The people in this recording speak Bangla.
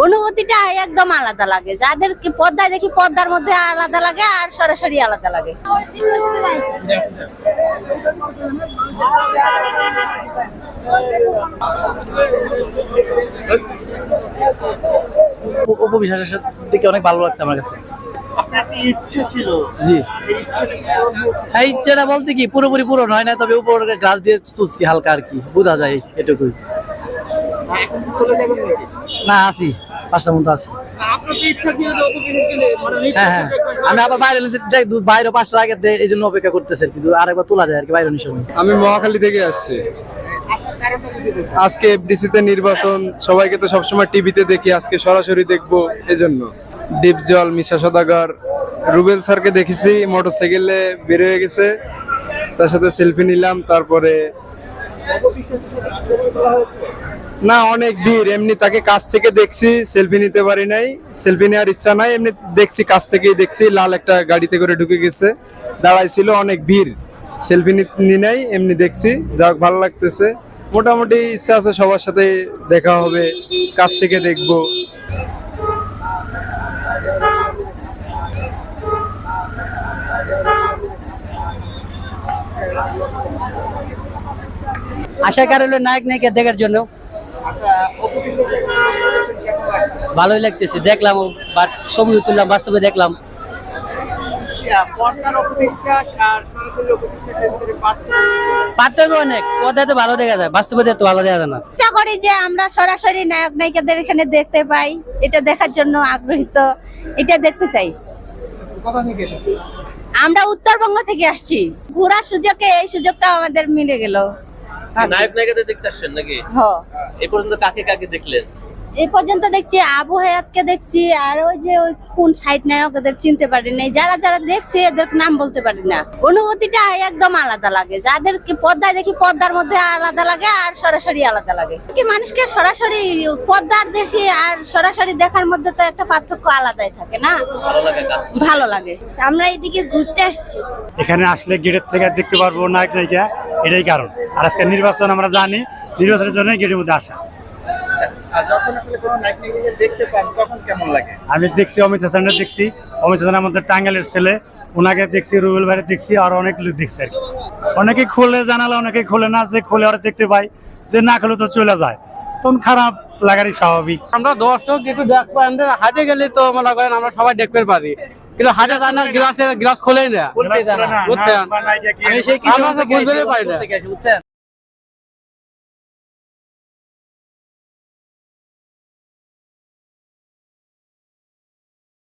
অনুভূতিটা একদম আলাদা লাগে। যাদের কি পর্দায় দেখি পর্দার মধ্যে আলাদা লাগে আর সরাসরি আলাদা লাগে। উপবিশ্বাসের দিকে অনেক ভালো লাগছে আমার কাছে। আপনার কি ইচ্ছে ছিল? জি, এই ইচ্ছেটা কি পূরণ হয়েছে? হ্যাঁ, ইচ্ছেটা বলতে কি পুরোপুরি পূরণ হয় না, তবে উপরে গ্লাস দিয়ে তুলছি হালকা আর কি, বোঝা যায় এটুকুই। এখন কি চলে যাবেন নাকি? না, আছি 5টার মতো আছি। আপনার কি ইচ্ছা ছিল যে অপবিশ্বাসকে মানে হ্যাঁ হ্যাঁ, আমি আবার বাইরে যাই, বাইরে 5টার আগে এই জন্য অপেক্ষা করতেছি, কিন্তু আরেকবার তোলা যায় আর কি বাইরে সময়। আমি মহাখালী থেকে আসছি। আসার কারণটা যদি বলেন। আজকে এফডিসিতে নির্বাচন, সবাইকে তো সবসময় টিভিতে দেখি, আজকে সরাসরি দেখবো এজন্য। ডিপজল, মিশা সদাগর, রুবেল স্যারকে দেখেছি মোটরসাইকেলে বের হয়ে গেছে, তার সাথে সেলফি নিলাম। তারপরে অপবিশ্বাসের সাথে কি সেলফি তোলা হয়েছে? না, অনেক ভিড়, এমনি তাকে কাছ থেকে দেখছি, সেলফি নিতে পারি নাই, সেলফি নেওয়ার ইচ্ছা নাই, এমনি দেখছি, কাছ থেকেই দেখছি। লাল একটা গাড়িতে করে ঢুকে গেছে, দাঁড়াইছিল, অনেক ভিড়, সেলফি নি নাই, এমনি দেখছি। যাক, ভালো লাগতেছে। মোটামুটি ইচ্ছা আছে সবার সাথে দেখা হবে, কাছ থেকে দেখবো। আশা কারণ নায়ক নায়িকা দেখার জন্য আচ্ছা, অপবিশ্বাসের সাথে ছবি তুলেছেন, কেমন লাগছে? ভালোই লাগতেছে, দেখলাম, ছবি তুললাম, বাস্তবে দেখলাম। পর্দার অপবিশ্বাস আর সরাসরি অপবিশ্বাসের ভিতরে পার্থক্য অনেক, পর্দায় তো ভালো দেখা যায়, বাস্তবে তো ভালো দেখা যায় না। চেষ্টা করি যে আমরা সরাসরি নায়ক নায়িকাদের এখানে দেখতে পাই, এটা দেখার জন্য আগ্রহীত, এটা দেখতে চাই। কথা থেকে এসেছে। আমরা উত্তরবঙ্গ থেকে আসছি, ঘোরার সুযোগে এই সুযোগটা আমাদের মিলে গেল। নায়ক নায়িকাদের দেখতে আসছেন নাকি? এই পর্যন্ত কাকে কাকে দেখলেন? এই পর্যন্ত দেখছি আবু হায়াতকে দেখছি, আর ওই যে ওই কোন সাইড নায়ক ওদের চিনতে পারি নাই, যারা যারা দেখছি এদের নাম বলতে পারি না। অনুভূতিটা একদম আলাদা লাগে। যাদের কি পর্দায় দেখি পর্দার মধ্যে আলাদা লাগে আর সরাসরি আলাদা লাগে। কি মানুষকে সরাসরি পর্দার দেখি আর সরাসরি দেখার মধ্যে তো একটা পার্থক্য আলাদাই থাকে না, ভালো লাগে কাজ? ভালো লাগে। আমরা এইদিকে ঘুরতে আসছি, এখানে আসলে গেটের থেকে দেখতে পারবো নায়ক নায়িকা, এটাই কারণ। আর আজকে নির্বাচন, আমরা জানি নির্বাচনের জন্য গেটের মধ্যে আসা। আর যখন আসলে কোনো নায়ক নায়িকাকে দেখতে পান তখন কেমন লাগে? আমি দেখছি অমিত হাসানের, দেখছি অমিত হাসান আমাদের টাঙ্গাইলের ছেলে, ওনাকে দেখছি, রুবেল ভাইয়ের দেখছি, আর অনেক লোক দেখছি আর কি। অনেকে খোলে জানালা, অনেকে খোলে না, যে খোলে ওরা দেখতে পাই, যে না খোলে তো চলে যায়, তখন খারাপ লাগারই স্বাভাবিক। আমরা দর্শক একটু দেখবো, হাটে গেলে তো মনে করেন আমরা সবাই দেখতে পারি, কিন্তু হাটে গ্লাস খোলেই না, না, না, না, না, না, না, না, না, না, না, না, না, না, না, না, আমি সেই কিছু বুঝতে পারি না।